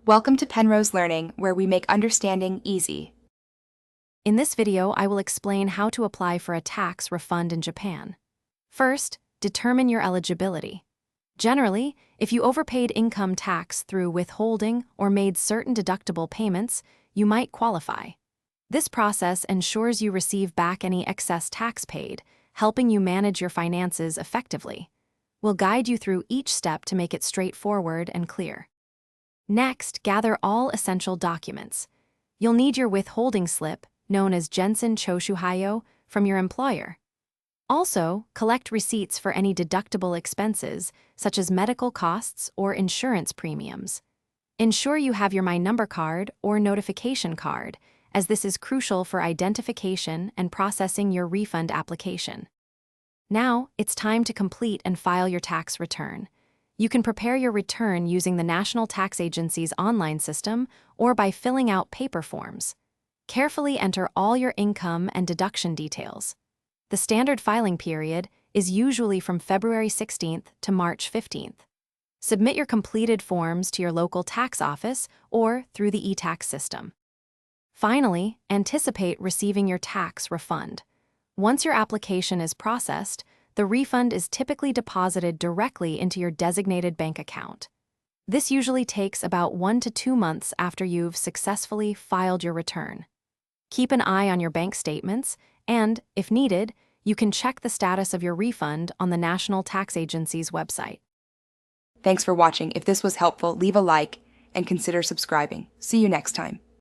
Welcome to Penrose Learning, where we make understanding easy. In this video, I will explain how to apply for a tax refund in Japan. First, determine your eligibility. Generally, if you overpaid income tax through withholding or made certain deductible payments, you might qualify. This process ensures you receive back any excess tax paid, helping you manage your finances effectively. We'll guide you through each step to make it straightforward and clear. Next, gather all essential documents. You'll need your withholding slip, known as Gensen Choshuhayo, from your employer. Also, collect receipts for any deductible expenses, such as medical costs or insurance premiums. Ensure you have your My Number card or notification card, as this is crucial for identification and processing your refund application. Now, it's time to complete and file your tax return. You can prepare your return using the National Tax Agency's online system or by filling out paper forms. Carefully enter all your income and deduction details. The standard filing period is usually from February 16th to March 15th. Submit your completed forms to your local tax office or through the e-tax system. Finally, anticipate receiving your tax refund. Once your application is processed, the refund is typically deposited directly into your designated bank account. This usually takes about 1 to 2 months after you've successfully filed your return. Keep an eye on your bank statements, and, if needed, you can check the status of your refund on the National Tax Agency's website. Thanks for watching. If this was helpful, leave a like and consider subscribing. See you next time.